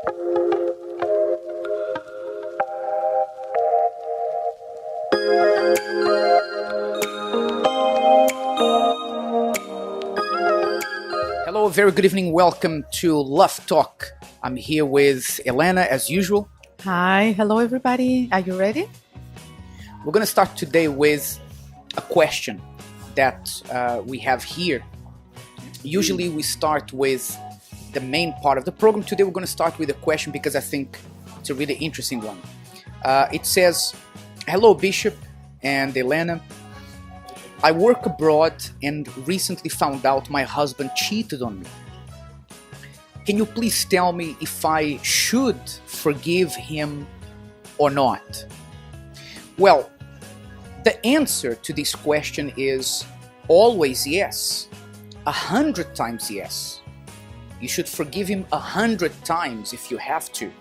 Hello, very good evening. Welcome to Love Talk. I'm here with Elena as usual. Hi, hello everybody. Are you ready? We're going to start today with a question that we have here. Usually we start with the main part of the program. Today we're going to start with a question because I think it's a really interesting one. It says, hello Bishop and Elena. I work abroad and recently found out my husband cheated on me. Can you please tell me if I should forgive him or not? Well, the answer to this question is always yes. 100 times yes. You should forgive him 100 times if you have to.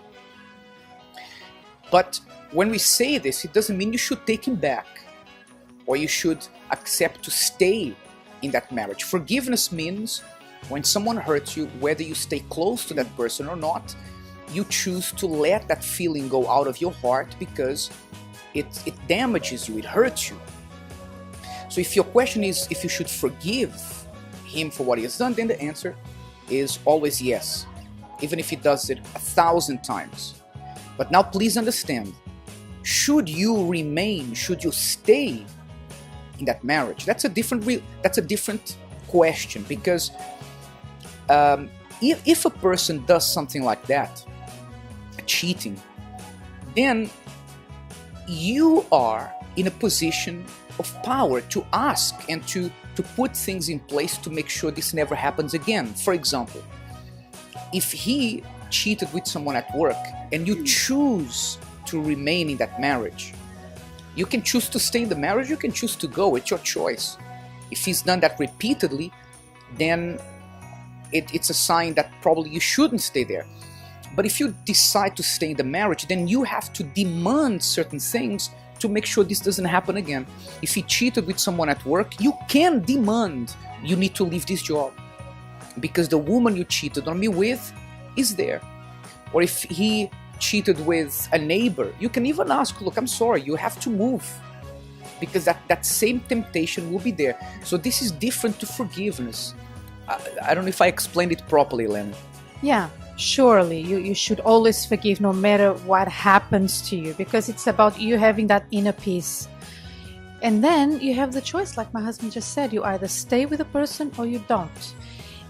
But when we say this, it doesn't mean you should take him back or you should accept to stay in that marriage. Forgiveness means when someone hurts you, whether you stay close to that person or not, you choose to let that feeling go out of your heart because it damages you, it hurts you. So if your question is if you should forgive him for what he has done, then the answer is always yes, even if he does it 1,000 times. But now please understand, should you remain, should you stay in that marriage? That's a different question, because if a person does something like that, cheating, then you are in a position of power to ask and to put things in place to make sure this never happens again. For example, if he cheated with someone at work and you choose to remain in that marriage, you can choose to stay in the marriage, you can choose to go, it's your choice. If he's done that repeatedly, then it's a sign that probably you shouldn't stay there. But if you decide to stay in the marriage, then you have to demand certain things to make sure this doesn't happen again. If he cheated with someone at work, you can demand you need to leave this job because the woman you cheated on me with is there. Or if he cheated with a neighbor, you can even ask, look, I'm sorry, you have to move, because that same temptation will be there. So this is different to forgiveness. I don't know if I explained it properly, Elena. Yeah, surely you should always forgive no matter what happens to you, because it's about you having that inner peace. And then you have the choice, like my husband just said, you either stay with a person or you don't.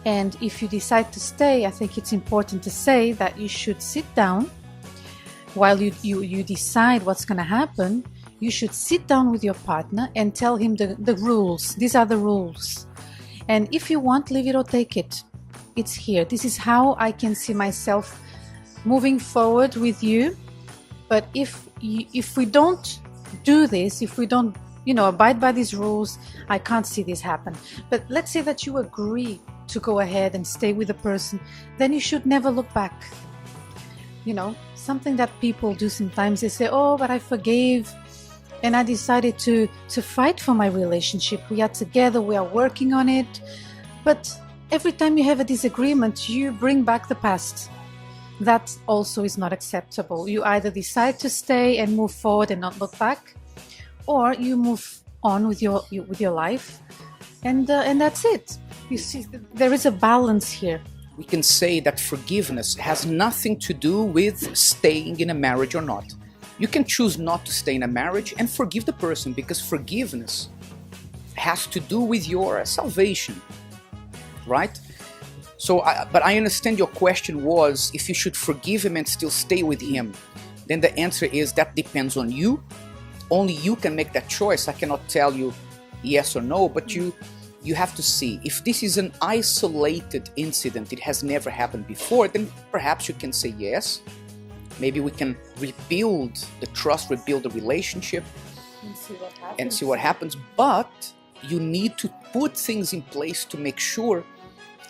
And if you decide to stay, I think it's important to say that you should sit down while you decide what's going to happen. You should sit down with your partner and tell him the rules. These are the rules. And if you want, leave it or take it. It's here. This is how I can see myself moving forward with you. But if we don't do this, if we don't, abide by these rules, I can't see this happen. But let's say that you agree to go ahead and stay with the person, then you should never look back. Something that people do sometimes, they say, oh, but I forgave and I decided to fight for my relationship. We are together, we are working on it. But every time you have a disagreement, you bring back the past. That also is not acceptable. You either decide to stay and move forward and not look back, or you move on with your life, and that's it. You see, there is a balance here. We can say that forgiveness has nothing to do with staying in a marriage or not. You can choose not to stay in a marriage and forgive the person, because forgiveness has to do with your salvation, right? So, but I understand your question was if you should forgive him and still stay with him. Then the answer is that depends on you. Only you can make that choice. I cannot tell you yes or no, but you have to see. If this is an isolated incident, it has never happened before, then perhaps you can say yes. Maybe we can rebuild the trust, rebuild the relationship, and see what happens. But you need to put things in place to make sure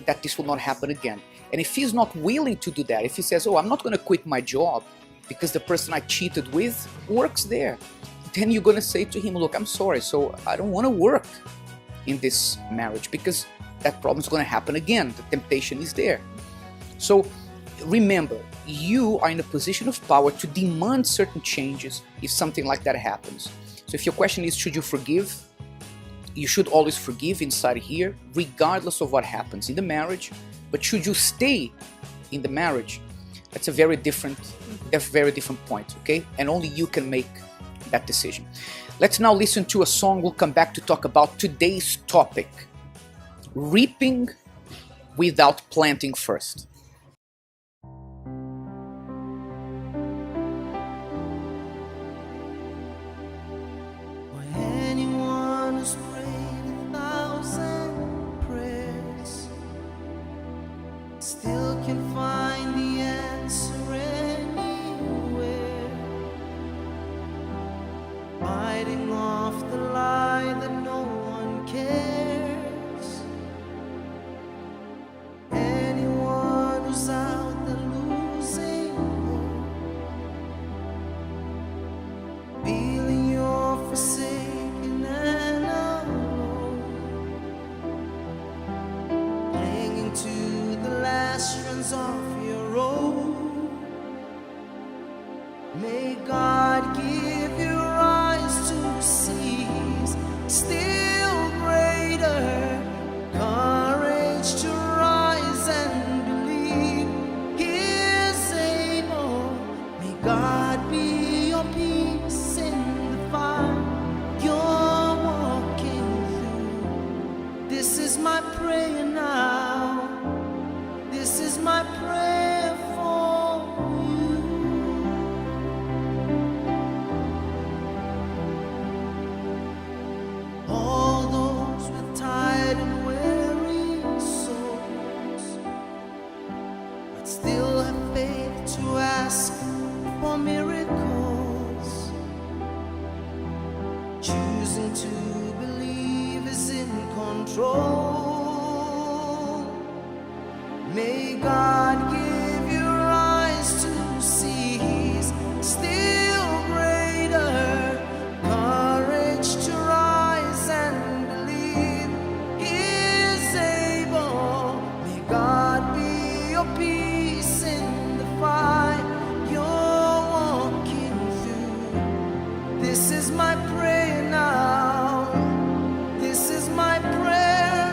that this will not happen again. And if he's not willing to do that, if he says, oh, I'm not going to quit my job because the person I cheated with works there, then you're going to say to him, look, I'm sorry, so I don't want to work in this marriage because that problem is going to happen again. The temptation is there. So remember, you are in a position of power to demand certain changes if something like that happens. So if your question is, should you forgive? You should always forgive inside here, regardless of what happens in the marriage. But should you stay in the marriage? That's a very different point, okay? And only you can make that decision. Let's now listen to a song. We'll come back to talk about today's topic, reaping without planting first. Still can find the answer anywhere, fighting off the lie that no one cares. Anyone who's out there losing hope, feeling you're forsaken and alone, clinging to the last strands of your rope. May God give you eyes to see still greater courage to rise and believe He is able. May God be your peace in the fire you're walking through. This is my prayer now. This is my prayer for you. All those with tired and weary souls, but still have faith to ask for miracles, choosing to believe is in control. May God give you eyes to see He's still greater courage to rise and believe He is able. May God be your peace in the fight you're walking through. This is my prayer now. This is my prayer.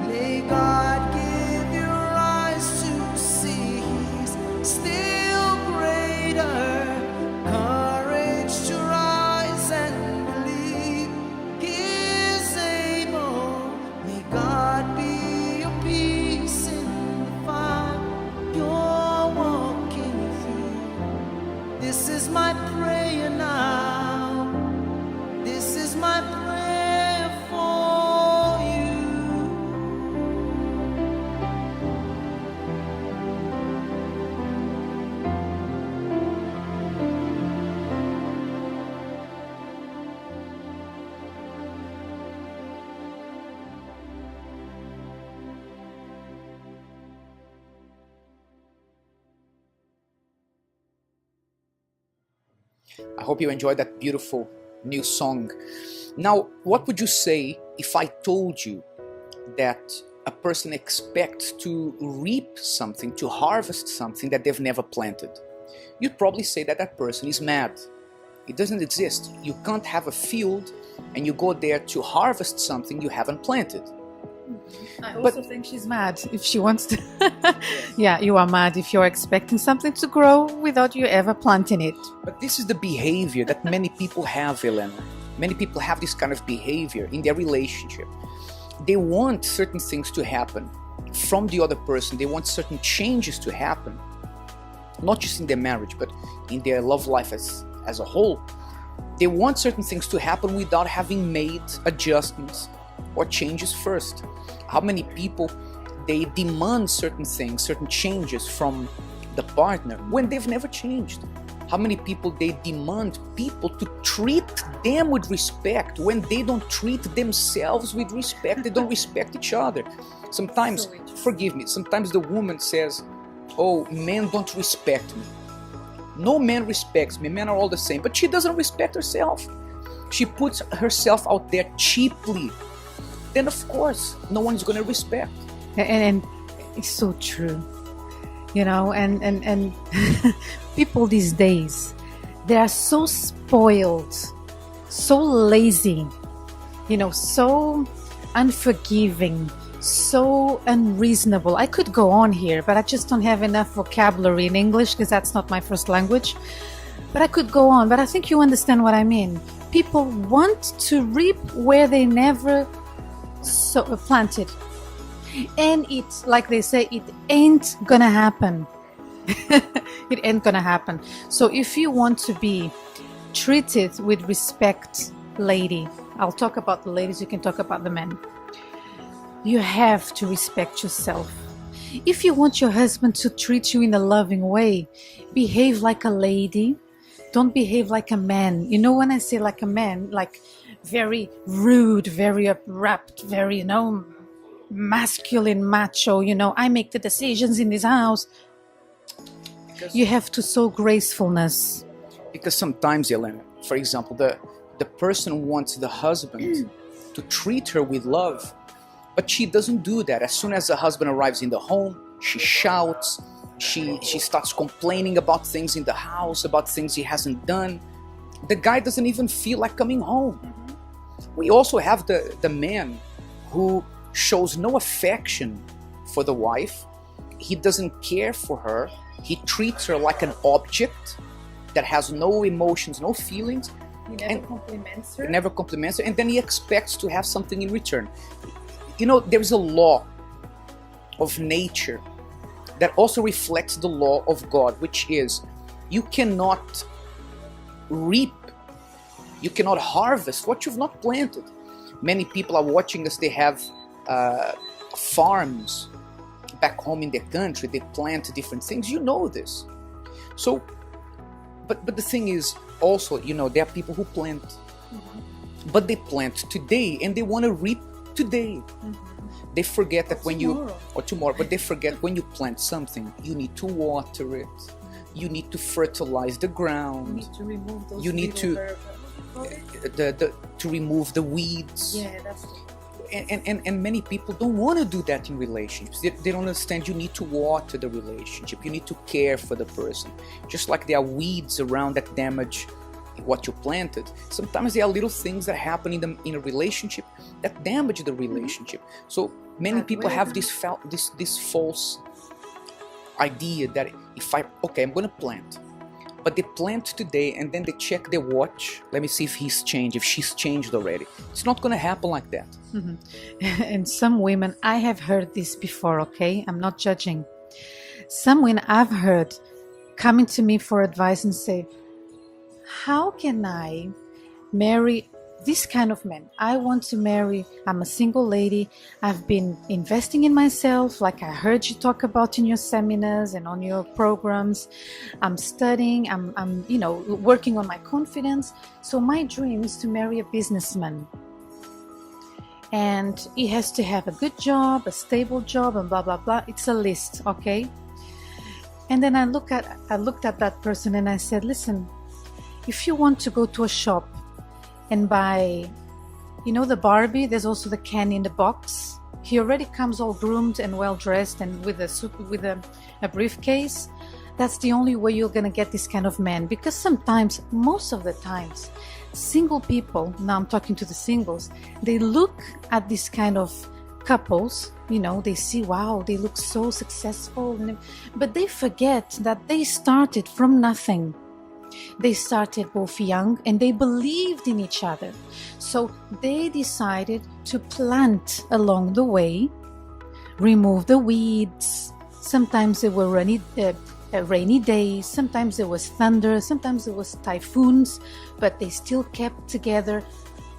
May God give you eyes to see He's still greater courage to rise and believe He is able. May God be your peace in the fire you're walking through. This is my prayer now. This is my prayer for you. I hope you enjoyed that beautiful new song. Now, what would you say if I told you that a person expects to reap something, to harvest something that they've never planted? You'd probably say that that person is mad. It doesn't exist. You can't have a field and you go there to harvest something you haven't planted. I also think she's mad if she wants to. Yeah, you are mad if you're expecting something to grow without you ever planting it. But this is the behavior that many people have, Elena. Many people have this kind of behavior in their relationship. They want certain things to happen from the other person. They want certain changes to happen, not just in their marriage, but in their love life as a whole. They want certain things to happen without having made adjustments or changes first. How many people, they demand certain things, certain changes from the partner when they've never changed? How many people, they demand people to treat them with respect when they don't treat themselves with respect? They don't respect each other. Sometimes, forgive me, sometimes the woman says, oh, men don't respect me. No man respects me, men are all the same, but she doesn't respect herself. She puts herself out there cheaply. Then of course, no one's going to respect. And it's so true. and people these days, they are so spoiled, so lazy, so unforgiving, so unreasonable. I could go on here, but I just don't have enough vocabulary in English because that's not my first language. But I could go on, but I think you understand what I mean. People want to reap where they never planted. And it's like they say, it ain't gonna happen. It ain't gonna happen. So if you want to be treated with respect, lady, I'll talk about the ladies, you can talk about the men. You have to respect yourself. If you want your husband to treat you in a loving way, behave like a lady. Don't behave like a man. When I say like a man, like very rude, very abrupt, very, masculine, macho, I make the decisions in this house. You have to show gracefulness. Because sometimes, Elena, for example, the person wants the husband to treat her with love, but she doesn't do that. As soon as the husband arrives in the home, she shouts, she starts complaining about things in the house, about things he hasn't done. The guy doesn't even feel like coming home. We also have the man who shows no affection for the wife. He doesn't care for her. He treats her like an object that has no emotions, no feelings. He never compliments her. Never compliments her, and then he expects to have something in return. There is a law of nature that also reflects the law of God, which is you cannot reap, you cannot harvest what you've not planted. Many people are watching us, they have farms back home in their country, they plant different things. You know this. So, but the thing is also, there are people who plant, but they plant today and they want to reap today. They forget that tomorrow, but they forget when you plant something, you need to water it, you need to fertilize the ground, you need to remove those. You need to remove the weeds. Yeah, that's. And many people don't want to do that in relationships. They don't understand you need to water the relationship. You need to care for the person. Just like there are weeds around that damage what you planted. Sometimes there are little things that happen in a relationship that damage the relationship. So many people have this false idea that I'm going to plant. But they plant today and then they check their watch. Let me see if she's changed already. It's not going to happen like that. And some women, I have heard this before, okay? I'm not judging. Some women I've heard coming to me for advice and say, how can I marry this kind of man? I want to marry, I'm a single lady. I've been investing in myself, like I heard you talk about in your seminars and on your programs. I'm studying, I'm working on my confidence. So my dream is to marry a businessman. And he has to have a good job, a stable job, and blah, blah, blah. It's a list, okay? And then I looked at that person and I said, listen, if you want to go to a shop and buy, the Barbie, there's also the Ken in the box. He already comes all groomed and well dressed and with a briefcase. That's the only way you're gonna get this kind of man. Because sometimes, most of the times, single people, now I'm talking to the singles, they look at this kind of couples, they see, wow, they look so successful, but they forget that they started from nothing. They started both young and they believed in each other. So they decided to plant along the way, remove the weeds. Sometimes there were rainy days, sometimes there was thunder, sometimes there was typhoons, but they still kept together,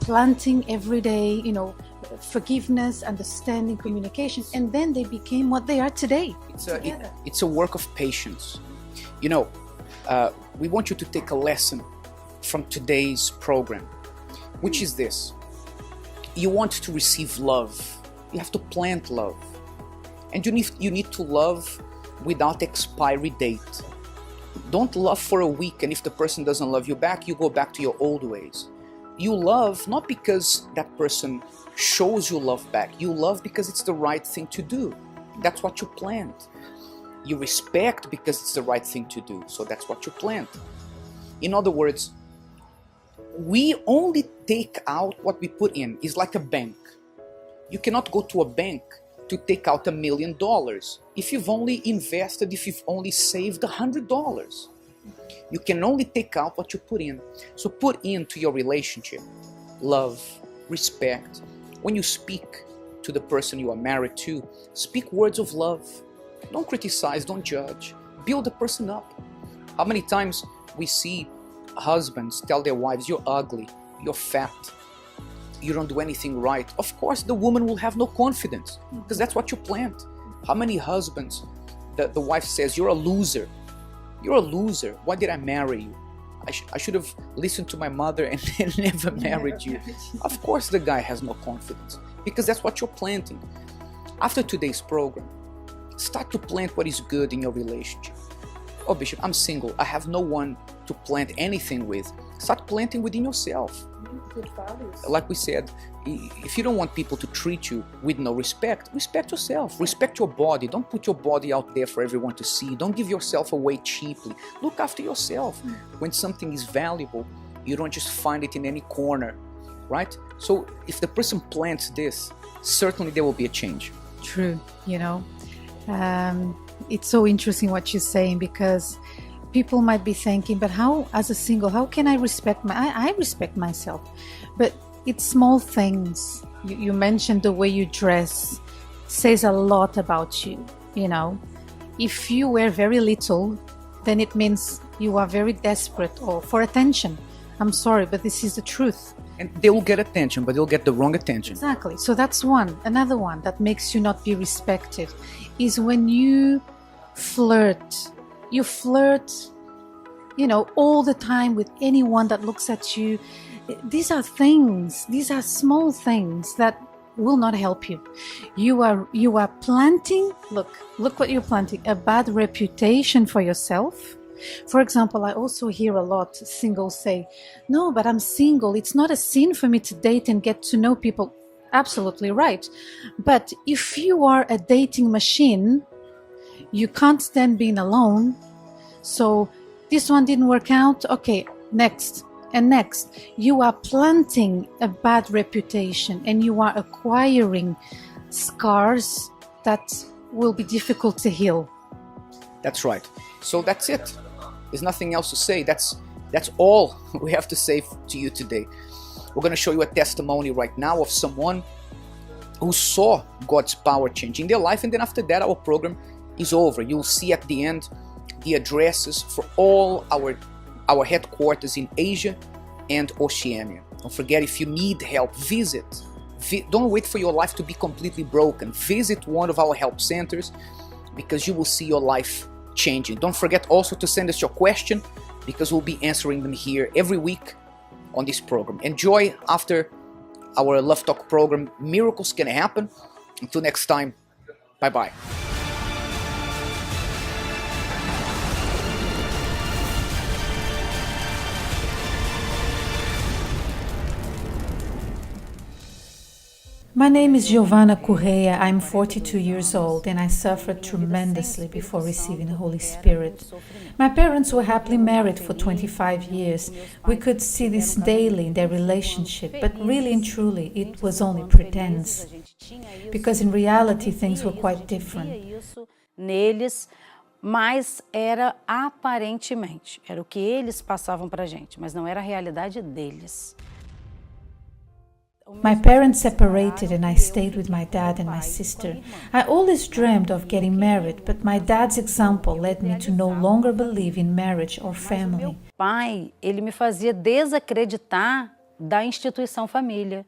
planting every day, forgiveness, understanding, communication, and then they became what they are today. It's a work of patience. We want you to take a lesson from today's program, which is this. You want to receive love. You have to plant love. And you need to love without expiry date. Don't love for a week, and if the person doesn't love you back, you go back to your old ways. You love not because that person shows you love back. You love because it's the right thing to do. That's what you planned. You respect because it's the right thing to do. So that's what you plant. In other words, we only take out what we put in. It's like a bank. You cannot go to a bank to take out $1 million if you've only invested, if you've only saved $100. You can only take out what you put in. So put into your relationship love, respect. When you speak to the person you are married to, speak words of love. Don't criticize, don't judge. Build the person up. How many times we see husbands tell their wives, you're ugly, you're fat, you don't do anything right. Of course, the woman will have no confidence because that's what you plant. How many husbands, the wife says, you're a loser. You're a loser. Why did I marry you? I should have listened to my mother and never married you. Of course, the guy has no confidence because that's what you're planting. After today's program, start to plant what is good in your relationship. Oh, Bishop, I'm single. I have no one to plant anything with. Start planting within yourself. Good values. Like we said, if you don't want people to treat you with no respect, respect yourself. Respect your body. Don't put your body out there for everyone to see. Don't give yourself away cheaply. Look after yourself. When something is valuable, you don't just find it in any corner, right? So if the person plants this, certainly there will be a change. True, it's so interesting what you're saying because people might be thinking, but how, as a single, how can I respect I respect myself, but it's small things. You mentioned the way you dress says a lot about you. If you wear very little, then it means you are very desperate or for attention. I'm sorry, but this is the truth. And they will get attention, but they'll get the wrong attention. Exactly. So that's one. Another one that makes you not be respected is when you flirt. You flirt, all the time with anyone that looks at you. These are small things that will not help you. You are planting, look what you're planting, a bad reputation for yourself. For example, I also hear a lot singles say, no, but I'm single. It's not a sin for me to date and get to know people. Absolutely right. But if you are a dating machine, you can't stand being alone. So this one didn't work out. Okay, next and next. You are planting a bad reputation and you are acquiring scars that will be difficult to heal. That's right. So that's it. There's nothing else to say. That's all we have to say to you today. We're going to show you a testimony right now of someone who saw God's power changing their life, and then after that our program is over. You'll see at the end the addresses for all our headquarters in Asia and Oceania. Don't forget, if you need help, visit. Don't wait for your life to be completely broken. Visit one of our help centers because you will see your life changing. Don't forget also to send us your question because we'll be answering them here every week on this program. Enjoy after our Love Talk program. Miracles can happen. Until next time, bye-bye. My name is Giovanna Correia. I'm 42 years old and I suffered tremendously before receiving the Holy Spirit. My parents were happily married for 25 years. We could see this daily in their relationship, but really and truly it was only pretense. Because in reality things were quite different. Neles, mas era aparentemente, era o que eles passavam pra gente, mas não era a realidade deles. My parents separated and I stayed with my dad and my sister. I always dreamed of getting married, but my dad's example led me to no longer believe in marriage or family. Meu pai, ele me fazia desacreditar da instituição família.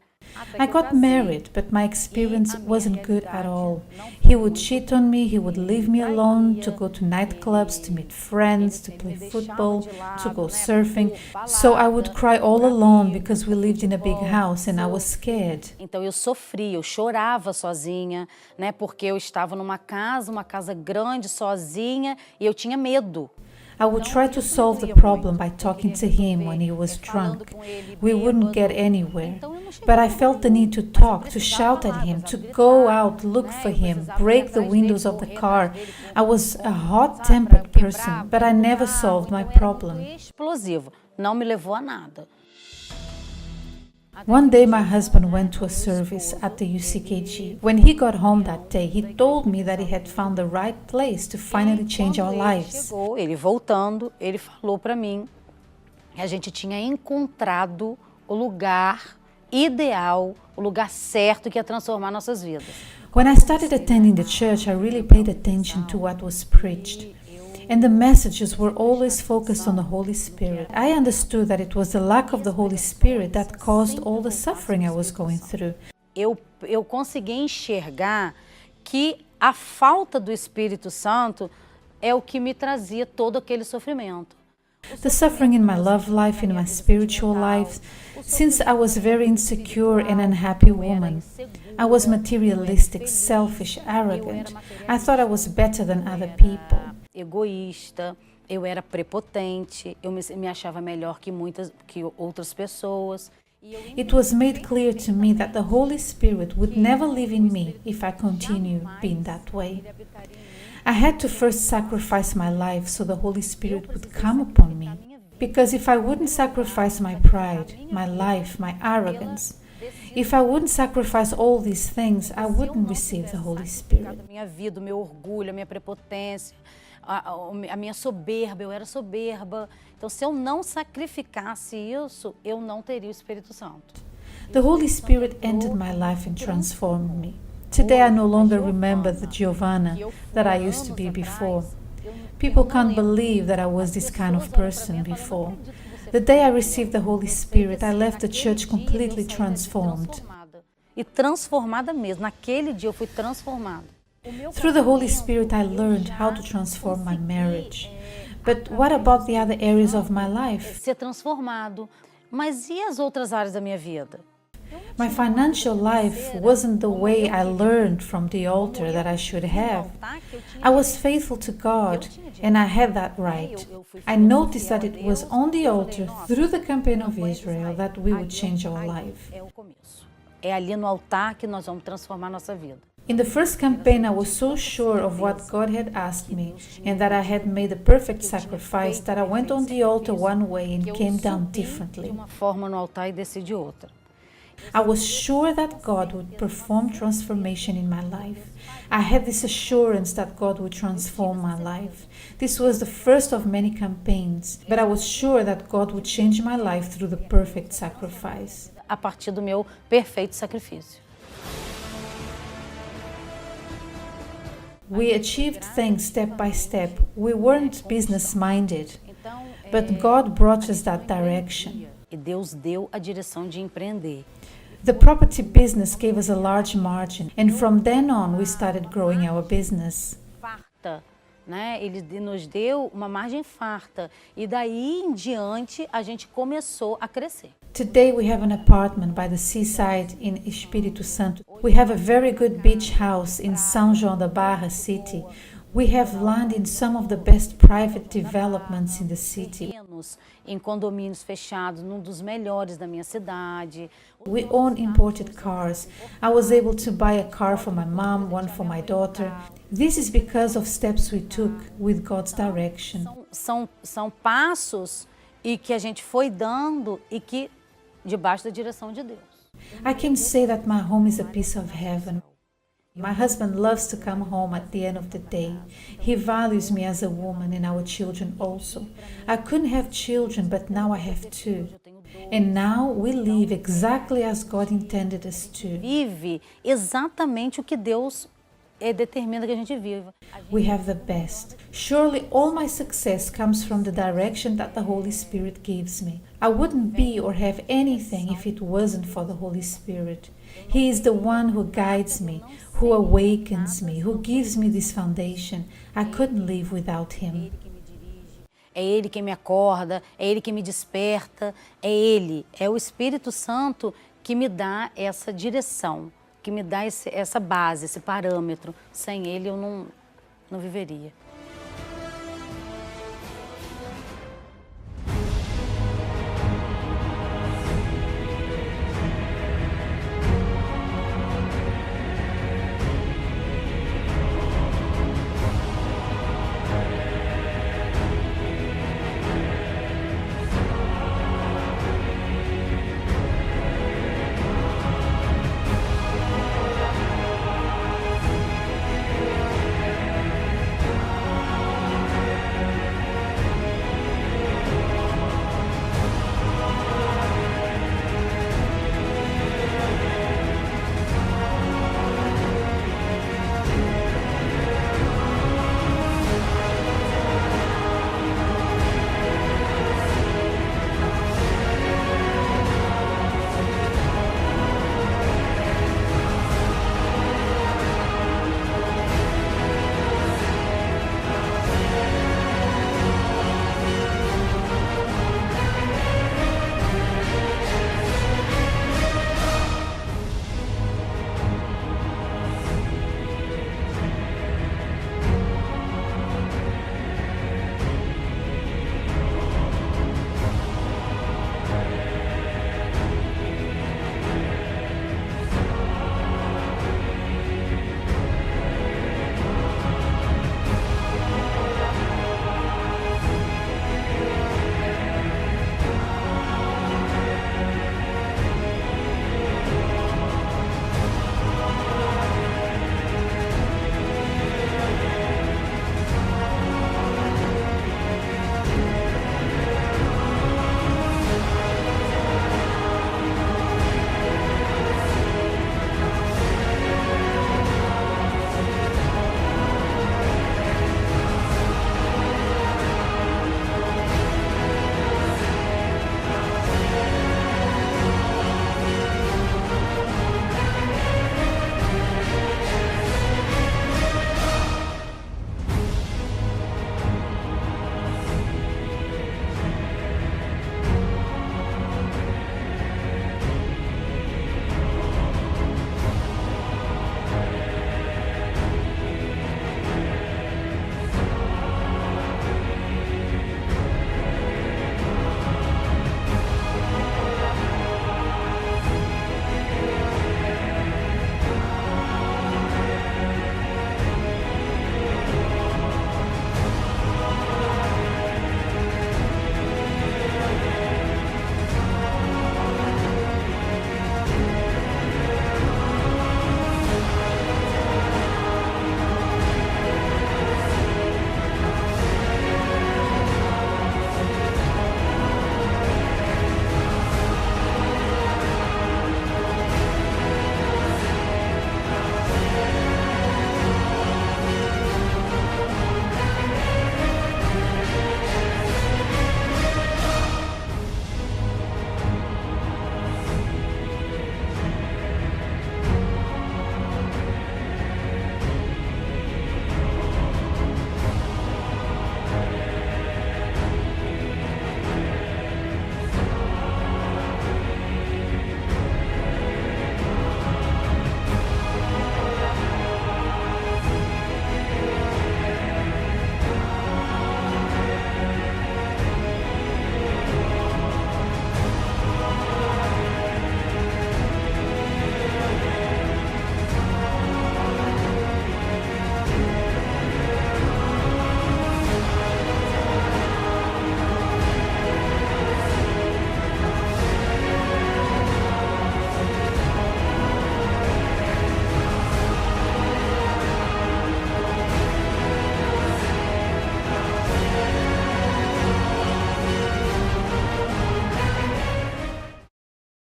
I got married, but my experience wasn't good at all. He would cheat on me, he would leave me alone to go to nightclubs, to meet friends, to play football, to go surfing. So I would cry all alone because we lived in a big house and I was scared. Então eu sofria, eu chorava sozinha, né? Porque eu estava numa casa grande, sozinha, e eu tinha medo. I would try to solve the problem by talking to him when he was drunk. We wouldn't get anywhere. But I felt the need to talk, to shout at him, to go out, look for him, break the windows of the car. I was a hot-tempered person, but I never solved my problem. Explosivo, não me levou a nada. One day my husband went to a service at the UCKG. When he got home that day, he told me that he had found the right place to finally change our lives. Ele voltando, ele falou para mim que a gente tinha encontrado o lugar ideal, o lugar certo que ia transformar nossas vidas. When I started attending the church, I really paid attention to what was preached. And the messages were always focused on the Holy Spirit. I understood that it was the lack of the Holy Spirit that caused all the suffering I was going through. Eu consegui enxergar que a falta do Espírito Santo é o que me trazia todo aquele sofrimento. The suffering in my love life, in my spiritual life, since I was a very insecure and unhappy woman. I was materialistic, selfish, arrogant. I thought I was better than other people. Egoísta, eu era prepotente, eu me achava melhor que outras pessoas. It was made clear to me that the Holy Spirit would never live in me if I continue being that way. I had to first sacrifice my life so the Holy Spirit would come upon me. Because if I wouldn't sacrifice my pride, my life, my arrogance, if I wouldn't sacrifice all these things, I wouldn't receive the Holy Spirit. Minha vida, o meu orgulho, a minha prepotência, a minha soberba, eu era soberba. Então, se eu não sacrificasse isso, eu não teria o Espírito Santo. The Holy Spirit entered my life and transformed me. Today I no longer remember the Giovanna that I used to be before. People can't believe that I was this kind of person before. The day I received the Holy Spirit, I left the church completely transformed. E transformada mesmo. Naquele dia eu fui transformada. Through the Holy Spirit, I learned how to transform my marriage. But what about the other areas of my life? Ser transformado. Mas e as outras áreas da minha vida? My financial life wasn't the way I learned from the altar that I should have. I was faithful to God, and I had that right. I noticed that it was on the altar, through the campaign of Israel, that we would change our life. É o começo. É ali no altar que nós vamos transformar nossa vida. In the first campaign, I was so sure of what God had asked me and that I had made a perfect sacrifice that I went on the altar one way and came down differently. Uma forma no altar e desci de outra. I was sure that God would perform transformation in my life. I had this assurance that God would transform my life. This was the first of many campaigns, but I was sure that God would change my life through the perfect sacrifice. A partir do meu perfeito sacrifício. We achieved things step by step. We weren't business-minded, but God brought us that direction. E Deus deu a direção de empreender. The property business gave us a large margin, and from then on we started growing our business. Farta, né? Ele nos deu uma margem farta e daí em diante a gente começou a crescer. Today we have an apartment by the seaside in Espírito Santo. We have a very good beach house in São João da Barra city. We have land in some of the best private developments in the city. Em condomínios fechados, num dos melhores da minha cidade. We own imported cars. I was able to buy a car for my mom, one for my daughter. This is because of steps we took with God's direction. São passos e que a gente foi dando e que debaixo da direção de Deus. I can say that my home is a piece of heaven. My husband loves to come home at the end of the day. He values me as a woman and our children also. I couldn't have children, but now I have two. And now we live exactly as God intended us to. Vive exatamente o que Deus determina que a gente viva. We have the best. Surely all my success comes from the direction that the Holy Spirit gives me. I wouldn't be or have anything if it wasn't for the Holy Spirit. He is the one who guides me, who awakens me, who gives me this foundation. I couldn't live without Him. É Ele quem me acorda, é Ele que me desperta, é Ele, é o Espírito Santo que me dá essa direção, que me dá essa base, esse parâmetro. Sem Ele eu não viveria.